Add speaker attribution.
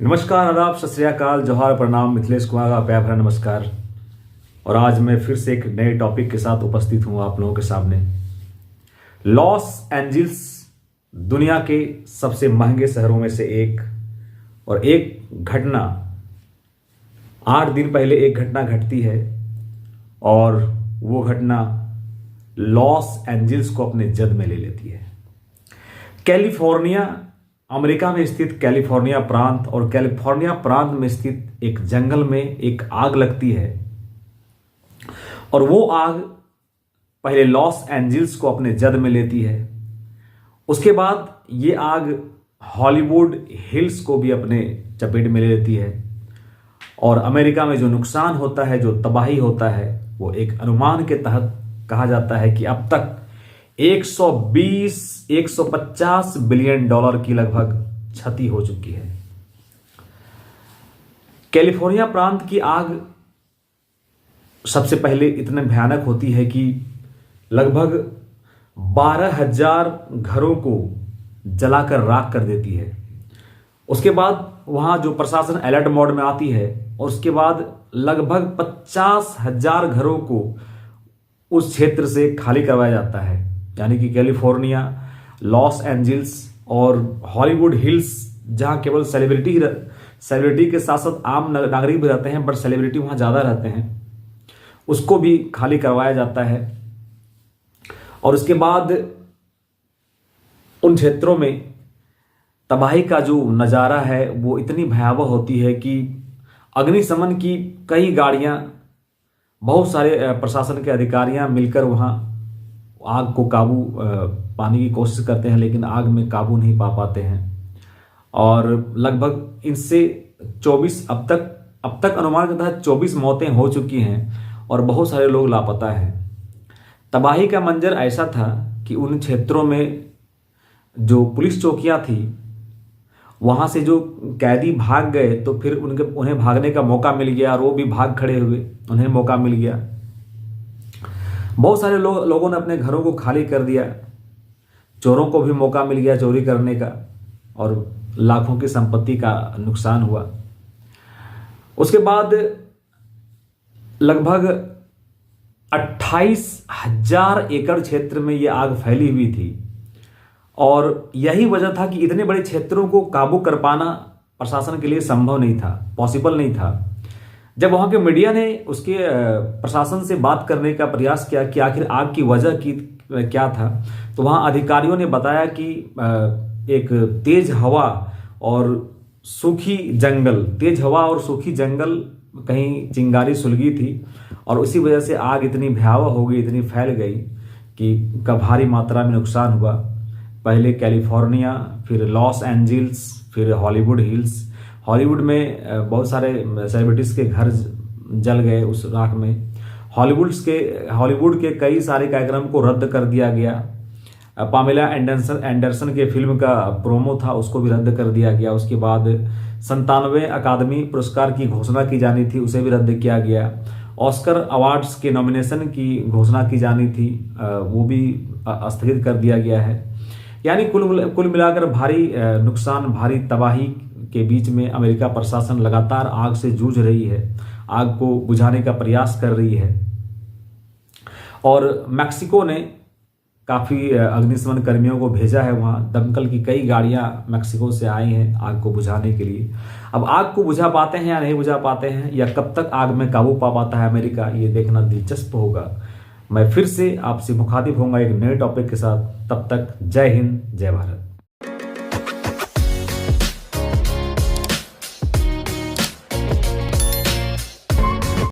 Speaker 1: नमस्कार, आदाब, सत श्री अकाल, जोहार, प्रणाम। मिथिलेश कुमार का प्यार भरा नमस्कार। और आज मैं फिर से एक नए टॉपिक के साथ उपस्थित हूँ आप लोगों के सामने। लॉस एंजल्स दुनिया के सबसे महंगे शहरों में से एक, और एक घटना 8 दिन पहले एक घटना घटती है और वो घटना लॉस एंजल्स को अपने जद में ले लेती है। कैलिफोर्निया, अमेरिका में स्थित कैलिफोर्निया प्रांत, और कैलिफोर्निया प्रांत में स्थित एक जंगल में एक आग लगती है और वो आग पहले लॉस एंजल्स को अपने जद में लेती है। उसके बाद ये आग हॉलीवुड हिल्स को भी अपने चपेट में ले लेती है और अमेरिका में जो नुकसान होता है, जो तबाही होता है, वो एक अनुमान के तहत कहा जाता है कि अब तक 120-150 बिलियन डॉलर की लगभग क्षति हो चुकी है। कैलिफोर्निया प्रांत की आग सबसे पहले इतने भयानक होती है कि लगभग 12,000 घरों को जलाकर राख कर देती है। उसके बाद वहां जो प्रशासन अलर्ट मोड में आती है और उसके बाद लगभग 50,000 घरों को उस क्षेत्र से खाली करवाया जाता है। यानी कि कैलिफोर्निया, लॉस एंजल्स और हॉलीवुड हिल्स, जहां केवल सेलिब्रिटी के साथ साथ आम नागरिक भी रहते हैं, बट सेलिब्रिटी वहां ज़्यादा रहते हैं, उसको भी खाली करवाया जाता है। और उसके बाद उन क्षेत्रों में तबाही का जो नज़ारा है वो इतनी भयावह होती है कि अग्निशमन की कई गाड़ियां, बहुत सारे प्रशासन के अधिकारियां मिलकर वहां आग को काबू पाने की कोशिश करते हैं, लेकिन आग में काबू नहीं पा पाते हैं। और लगभग इनसे 24 अब तक अनुमान के तहत 24 मौतें हो चुकी हैं और बहुत सारे लोग लापता हैं। तबाही का मंजर ऐसा था कि उन क्षेत्रों में जो पुलिस चौकियां थी, वहां से जो कैदी भाग गए तो फिर उन्हें भागने का मौका मिल गया और वो भी भाग खड़े हुए, उन्हें मौका मिल गया। बहुत सारे लोगों ने अपने घरों को खाली कर दिया, चोरों को भी मौका मिल गया चोरी करने का और लाखों की संपत्ति का नुकसान हुआ। उसके बाद लगभग 28,000 एकड़ क्षेत्र में ये आग फैली हुई थी और यही वजह था कि इतने बड़े क्षेत्रों को काबू कर पाना प्रशासन के लिए संभव नहीं था, पॉसिबल नहीं था। जब वहाँ के मीडिया ने उसके प्रशासन से बात करने का प्रयास किया कि आखिर आग की वजह क्या था, तो वहाँ अधिकारियों ने बताया कि एक तेज हवा और सूखी जंगल कहीं चिंगारी सुलगी थी और उसी वजह से आग इतनी भयावह हो गई, इतनी फैल गई कि भारी मात्रा में नुकसान हुआ। पहले कैलिफोर्निया, फिर लॉस एंजल्स, फिर हॉलीवुड हिल्स। हॉलीवुड में बहुत सारे सेलिब्रिटीज़ के घर जल गए उस राख में। हॉलीवुड के कई सारे कार्यक्रम को रद्द कर दिया गया। पामेला एंडरसन के फिल्म का प्रोमो था, उसको भी रद्द कर दिया गया। उसके बाद 97वें अकादमी पुरस्कार की घोषणा की जानी थी, उसे भी रद्द किया गया। ऑस्कर अवार्ड्स के नॉमिनेशन की घोषणा की जानी थी, वो भी स्थगित कर दिया गया है। यानी कुल मिलाकर भारी नुकसान, भारी तबाही के बीच में अमेरिका प्रशासन लगातार आग से जूझ रही है, आग को बुझाने का प्रयास कर रही है। और मैक्सिको ने काफ़ी अग्निशमन कर्मियों को भेजा है वहाँ। दमकल की कई गाड़ियाँ मैक्सिको से आई हैं आग को बुझाने के लिए। अब आग को बुझा पाते हैं या नहीं बुझा पाते हैं, या कब तक आग में काबू पा पाता है अमेरिका, ये देखना दिलचस्प होगा। मैं फिर से आपसे मुखातिब होऊंगा एक नए टॉपिक के साथ। तब तक जय हिंद, जय भारत।